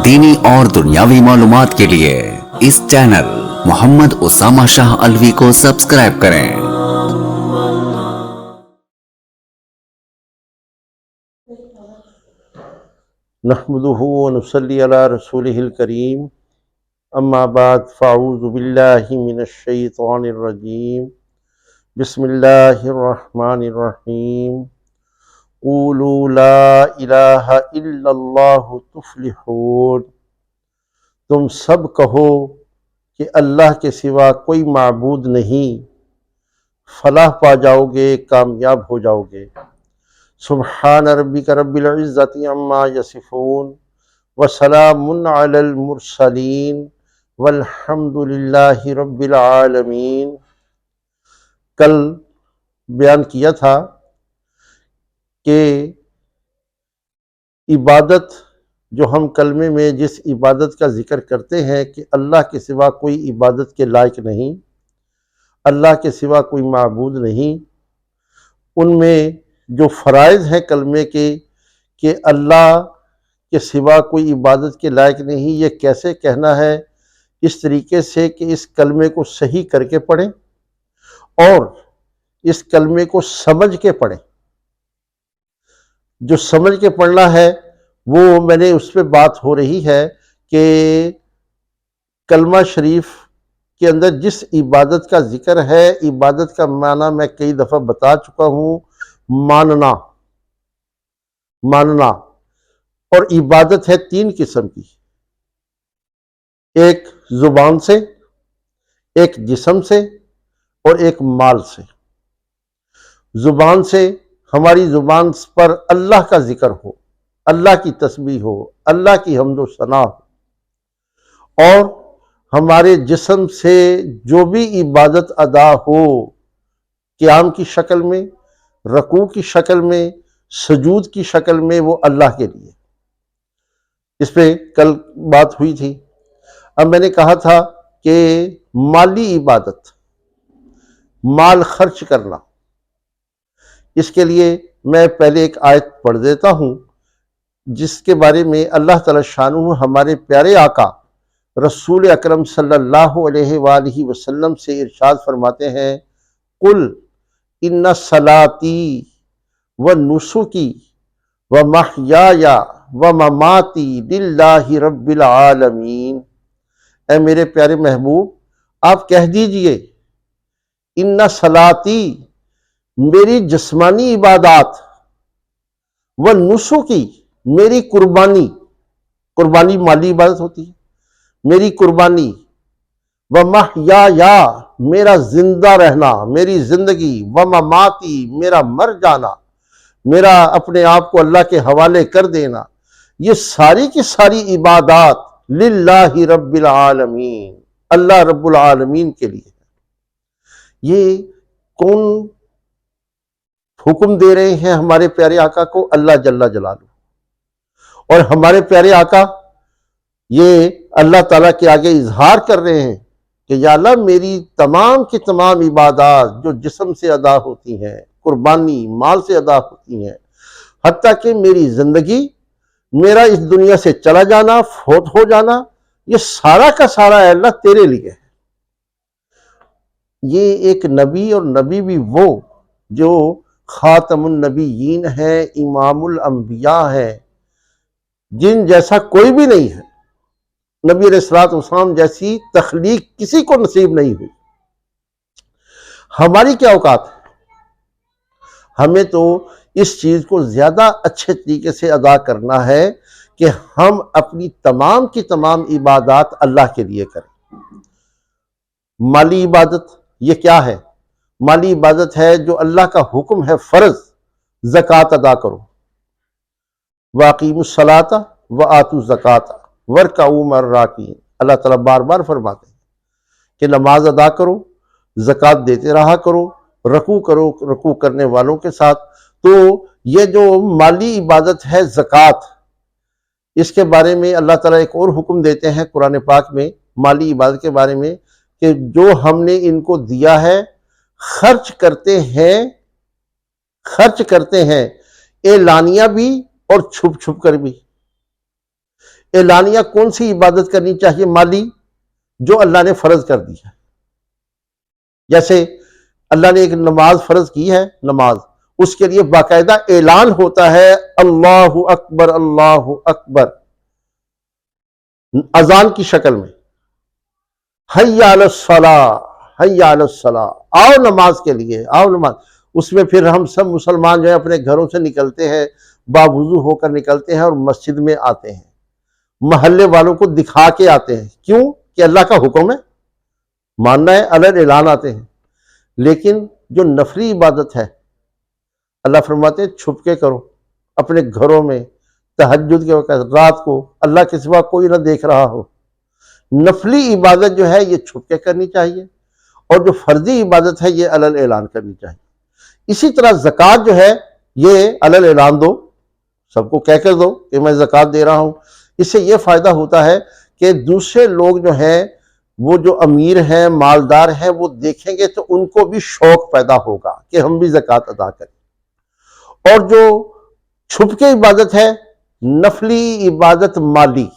دینی اور دنیاوی معلومات کے لیے اس چینل محمد اسامہ شاہ الوی کو سبسکرائب کریں۔ نحمده ونصلي على رسوله الكريم اما بعد فاعوذ بالله من الشيطان الرجيم بسم الله الرحمن الرحيم قولوا لا الہ الا اللہ تفلحون، تم سب کہو کہ اللہ کے سوا کوئی معبود نہیں، فلاح پا جاؤ گے، کامیاب ہو جاؤ گے۔ سبحان ربک رب العزت عما یصفون وسلام علی المرسلین والحمد للہ رب العالمین۔ کل بیان کیا تھا کہ عبادت جو ہم کلمے میں جس عبادت کا ذکر کرتے ہیں کہ اللہ کے سوا کوئی عبادت کے لائق نہیں، اللہ کے سوا کوئی معبود نہیں، ان میں جو فرائض ہیں کلمے کے کہ اللہ کے سوا کوئی عبادت کے لائق نہیں، یہ کیسے کہنا ہے؟ اس طریقے سے کہ اس کلمے کو صحیح کر کے پڑھیں اور اس کلمے کو سمجھ کے پڑھیں۔ جو سمجھ کے پڑھنا ہے وہ میں نے اس پہ بات ہو رہی ہے کہ کلمہ شریف کے اندر جس عبادت کا ذکر ہے، عبادت کا معنی میں کئی دفعہ بتا چکا ہوں، ماننا اور عبادت ہے تین قسم کی، ایک زبان سے، ایک جسم سے اور ایک مال سے۔ زبان سے ہماری زبان پر اللہ کا ذکر ہو، اللہ کی تسبیح ہو، اللہ کی حمد و ثنا ہو، اور ہمارے جسم سے جو بھی عبادت ادا ہو، قیام کی شکل میں، رکوع کی شکل میں، سجود کی شکل میں، وہ اللہ کے لیے۔ اس پہ کل بات ہوئی تھی۔ اب میں نے کہا تھا کہ مالی عبادت، مال خرچ کرنا، اس کے لیے میں پہلے ایک آیت پڑھ دیتا ہوں جس کے بارے میں اللہ تعالی شانہ ہمارے پیارے آقا رسول اکرم صلی اللہ علیہ وآلہ وسلم سے ارشاد فرماتے ہیں، قل ان صلاتی ونسکی ومحیای ومماتی للہ رب العالمین۔ اے میرے پیارے محبوب، آپ کہہ دیجئے ان صلاتی، میری جسمانی عبادات، ونسکی، میری قربانی مالی عبادت ہوتی ہے، میری قربانی، ومحیای، میرا زندہ رہنا، میری زندگی، ومماتی، میرا مر جانا، میرا اپنے آپ کو اللہ کے حوالے کر دینا، یہ ساری کی ساری عبادات للہ رب العالمین، اللہ رب العالمین کے لیے۔ یہ کون حکم دے رہے ہیں ہمارے پیارے آقا کو؟ اللہ جل جلالہ۔ اور ہمارے پیارے آقا یہ اللہ تعالیٰ کے آگے اظہار کر رہے ہیں کہ یا اللہ، میری تمام کی تمام عبادات جو جسم سے ادا ہوتی ہیں، قربانی مال سے ادا ہوتی ہیں، حتیٰ کہ میری زندگی، میرا اس دنیا سے چلا جانا، فوت ہو جانا، یہ سارا کا سارا اے اللہ تیرے لیے ہے۔ یہ ایک نبی، اور نبی بھی وہ جو خاتم النبیین ہے، امام الانبیاء ہے، جن جیسا کوئی بھی نہیں ہے۔ نبی علیہ السلام جیسی تخلیق کسی کو نصیب نہیں ہوئی۔ ہماری کیا اوقات ہے؟ ہمیں تو اس چیز کو زیادہ اچھے طریقے سے ادا کرنا ہے کہ ہم اپنی تمام کی تمام عبادات اللہ کے لیے کریں۔ مالی عبادت یہ کیا ہے؟ مالی عبادت ہے جو اللہ کا حکم ہے، فرض، زکوٰۃ ادا کرو، وَأَقِیمُوا الصَّلَاةَ وَآتُوا الزَّکَاةَ وَارْکَعُوا مَعَ الرَّاکِعِینَ۔ اللہ تعالیٰ بار بار فرماتے ہیں کہ نماز ادا کرو، زکوٰۃ دیتے رہا کرو، رکوع کرو رکوع کرنے والوں کے ساتھ۔ تو یہ جو مالی عبادت ہے زکوٰۃ، اس کے بارے میں اللہ تعالیٰ ایک اور حکم دیتے ہیں قرآن پاک میں مالی عبادت کے بارے میں کہ جو ہم نے ان کو دیا ہے خرچ کرتے ہیں اعلانیہ بھی اور چھپ چھپ کر بھی۔ اعلانیہ کون سی عبادت کرنی چاہیے مالی؟ جو اللہ نے فرض کر دی ہے. جیسے اللہ نے ایک نماز فرض کی ہے، نماز، اس کے لیے باقاعدہ اعلان ہوتا ہے اللہ اکبر اللہ اکبر، اذان کی شکل میں، حی علی الصلاۃ حی علی الصلاۃ، آؤ نماز کے لیے، آؤ نماز. اس میں پھر ہم سب مسلمان جو ہیں اپنے گھروں سے نکلتے ہیں، باوضو ہو کر نکلتے ہیں اور مسجد میں آتے ہیں، محلے والوں کو دکھا کے آتے ہیں. کیوں؟ کہ اللہ کا حکم ہے، ماننا ہے، علی اعلان آتے ہیں. لیکن جو نفلی عبادت ہے، اللہ فرماتے ہیں چھپ کے کرو، اپنے گھروں میں، تہجد کے وقت، رات کو، اللہ کے سوا کوئی نہ دیکھ رہا ہو. نفلی عبادت جو ہے یہ چھپ کے کرنی چاہیے، اور جو فرضی عبادت ہے یہ علی اعلان کرنی چاہیے. اسی طرح زکوٰۃ جو ہے یہ علی اعلان دو، سب کو کہہ کر دو کہ میں زکوٰۃ دے رہا ہوں. اس سے یہ فائدہ ہوتا ہے کہ دوسرے لوگ جو ہیں، وہ جو امیر ہیں، مالدار ہیں، وہ دیکھیں گے تو ان کو بھی شوق پیدا ہوگا کہ ہم بھی زکوٰۃ ادا کریں. اور جو چھپ کے عبادت ہے، نفلی عبادت مالی،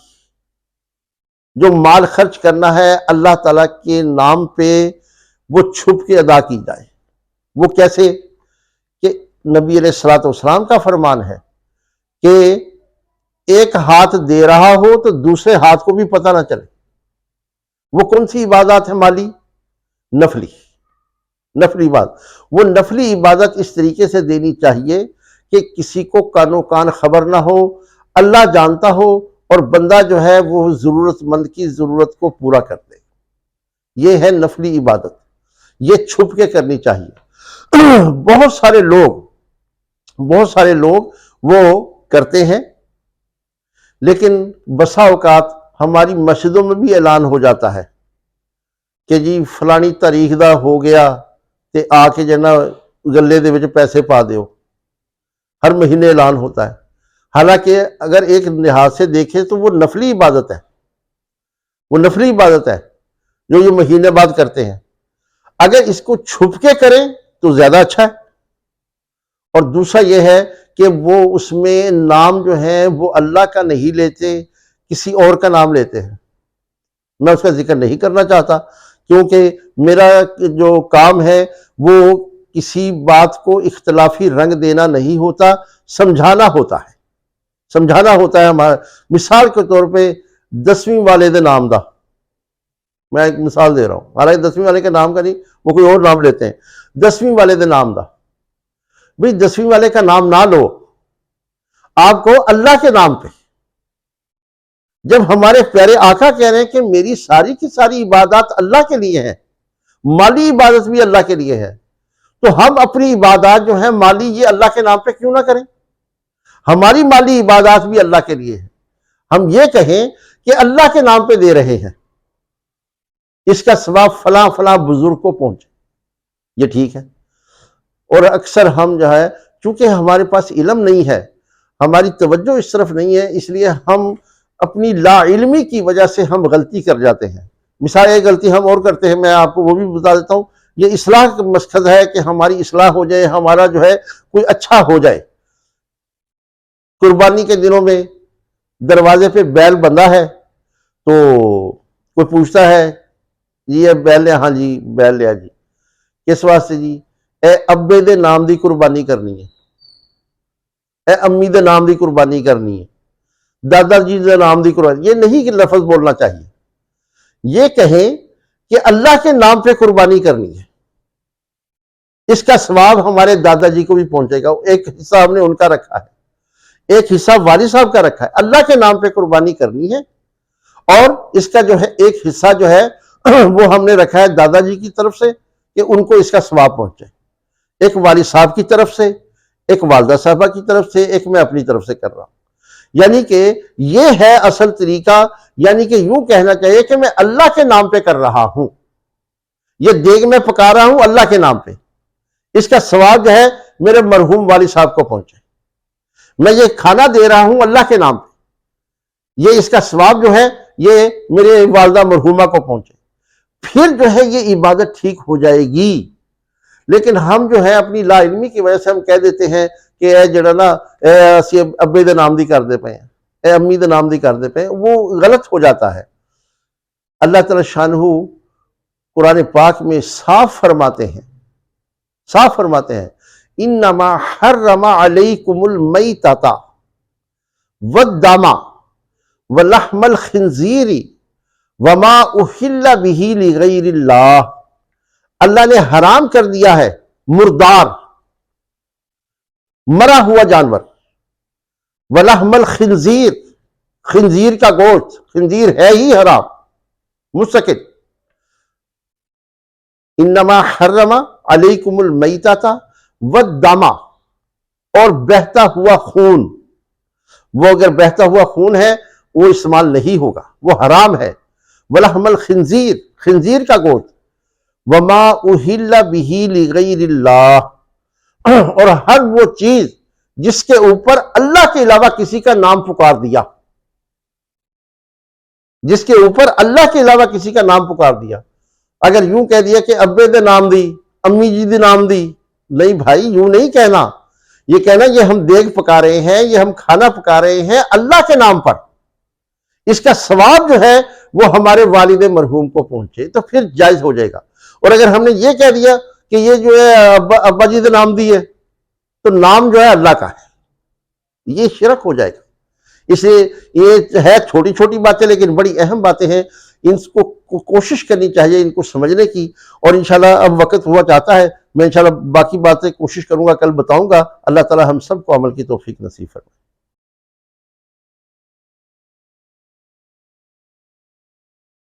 جو مال خرچ کرنا ہے اللہ تعالیٰ کے نام پہ، وہ چھپ کے ادا کی جائے. وہ کیسے؟ کہ نبی علیہ الصلوۃ والسلام کا فرمان ہے کہ ایک ہاتھ دے رہا ہو تو دوسرے ہاتھ کو بھی پتہ نہ چلے. وہ کون سی عبادات ہے مالی؟ نفلی عبادت. وہ نفلی عبادت اس طریقے سے دینی چاہیے کہ کسی کو کانو کان خبر نہ ہو، اللہ جانتا ہو، اور بندہ جو ہے وہ ضرورت مند کی ضرورت کو پورا کر دے. یہ ہے نفلی عبادت، یہ چھپ کے کرنی چاہیے. بہت سارے لوگ وہ کرتے ہیں، لیکن بسا اوقات ہماری مسجدوں میں بھی اعلان ہو جاتا ہے کہ جی فلانی تاریخ دا ہو گیا تے آ کے جنا گلے دے وچ پیسے پا دیو. ہر مہینے اعلان ہوتا ہے. حالانکہ اگر ایک لحاظ سے دیکھیں تو وہ نفلی عبادت ہے، وہ نفلی عبادت ہے جو یہ مہینے بعد کرتے ہیں. اگر اس کو چھپ کے کریں تو زیادہ اچھا ہے. اور دوسرا یہ ہے کہ وہ اس میں نام جو ہے وہ اللہ کا نہیں لیتے، کسی اور کا نام لیتے ہیں. میں اس کا ذکر نہیں کرنا چاہتا، کیونکہ میرا جو کام ہے وہ کسی بات کو اختلافی رنگ دینا نہیں ہوتا، سمجھانا ہوتا ہے. ہمارا مثال کے طور پہ 10ویں والے دے نام دا، میں ایک مثال دے رہا ہوں، حالانکہ 10ویں والے کے نام کا نہیں، وہ کوئی اور نام لیتے ہیں. 10ویں والے دے نام دا، بھئی 10ویں والے کا نام نہ لو، آپ کو اللہ کے نام پہ. جب ہمارے پیارے آقا کہہ رہے ہیں کہ میری ساری کی ساری عبادات اللہ کے لیے ہیں، مالی عبادت بھی اللہ کے لیے ہے، تو ہم اپنی عبادات جو ہیں مالی یہ اللہ کے نام پہ کیوں نہ کریں؟ ہماری مالی عبادات بھی اللہ کے لیے ہے. ہم یہ کہیں کہ اللہ کے نام پہ دے رہے ہیں، اس کا ثواب فلاں فلاں بزرگ کو پہنچے، یہ ٹھیک ہے. اور اکثر ہم جو ہے چونکہ ہمارے پاس علم نہیں ہے، ہماری توجہ اس طرف نہیں ہے، اس لیے ہم اپنی لا علمی کی وجہ سے ہم غلطی کر جاتے ہیں. مثال ایک غلطی ہم اور کرتے ہیں، میں آپ کو وہ بھی بتا دیتا ہوں. یہ اصلاح کا مقصد ہے کہ ہماری اصلاح ہو جائے، ہمارا جو ہے کوئی اچھا ہو جائے. قربانی کے دنوں میں دروازے پہ بیل بندھا ہے تو کوئی پوچھتا ہے جی یہ بیل لیا؟ ہاں جی بیل لیا جی. کس واسطے جی؟ اے ابے دے نام دی قربانی کرنی ہے، اے امی دے نام دی قربانی کرنی ہے، دادا جی دے نام دی قربانی. یہ نہیں کہ لفظ بولنا چاہیے، یہ کہیں کہ اللہ کے نام پہ قربانی کرنی ہے. اس کا ثواب ہمارے دادا جی کو بھی پہنچے گا. ایک حصہ ہم نے ان کا رکھا ہے، ایک حصہ والد صاحب کا رکھا ہے. اللہ کے نام پہ قربانی کرنی ہے، اور اس کا جو ہے ایک حصہ جو ہے وہ ہم نے رکھا ہے دادا جی کی طرف سے کہ ان کو اس کا ثواب پہنچے. ایک والد صاحب کی طرف سے، ایک والدہ صاحبہ کی طرف سے، ایک میں اپنی طرف سے کر رہا ہوں. یعنی کہ یہ ہے اصل طریقہ. یعنی کہ یوں کہنا چاہیے کہ میں اللہ کے نام پہ کر رہا ہوں، یہ دیگ میں پکا رہا ہوں اللہ کے نام پہ، اس کا ثواب جو ہے میرے مرحوم والد صاحب کو پہنچے. میں یہ کھانا دے رہا ہوں اللہ کے نام پہ، یہ اس کا ثواب جو ہے یہ میرے والدہ مرحومہ کو پہنچے. پھر جو ہے یہ عبادت ٹھیک ہو جائے گی. لیکن ہم جو ہے اپنی لا علمی کی وجہ سے ہم کہہ دیتے ہیں کہ اے جڑا نا اے اسی ابے دے نام دی کر دے پے ہیں، اے امی دے نام دی کر دے پہ، وہ غلط ہو جاتا ہے۔ اللہ تعالی شانہ قرآن پاک میں صاف فرماتے ہیں انما حرم علیکم المیتۃ والدم ولحم الخنزیر وما اہل بہ لغیر اللہ، اللہ نے حرام کر دیا ہے مردار، مرا ہوا جانور، ولحم الخنزیر، خنزیر کا گوشت، خنزیر ہے ہی حرام مستقل، انما حرم علیکم المیتۃ والدم، اور بہتا ہوا خون، وہ اگر بہتا ہوا خون ہے وہ استعمال نہیں ہوگا، وہ حرام ہے، ولحم الخنزیر، خنزیر کا گوشت، وما اہل بہ لغیر اللہ، اور ہر وہ چیز جس کے اوپر اللہ کے علاوہ کسی کا نام پکار دیا، جس کے اوپر اللہ کے علاوہ کسی کا نام پکار دیا۔ اگر یوں کہہ دیا کہ ابے دے نام دی، امی جی دے نام دی، نہیں بھائی، یوں نہیں کہنا، یہ کہنا یہ ہم دیگ پکا رہے ہیں، یہ ہم کھانا پکا رہے ہیں اللہ کے نام پر، اس کا ثواب جو ہے وہ ہمارے والد مرحوم کو پہنچے تو پھر جائز ہو جائے گا۔ اور اگر ہم نے یہ کہہ دیا کہ یہ جو ہے ابا جی دے نام دی ہے، تو نام جو ہے اللہ کا ہے، یہ شرک ہو جائے گا۔ اس لیے یہ ہے چھوٹی چھوٹی باتیں لیکن بڑی اہم باتیں ہیں، ان کو کوشش کرنی چاہیے ان کو سمجھنے کی، اور انشاءاللہ اب وقت ہوا چاہتا ہے، میں انشاءاللہ باقی باتیں کوشش کروں گا، کل بتاؤں گا۔ اللہ تعالی ہم سب کو عمل کی توفیق نصیب فرمائے۔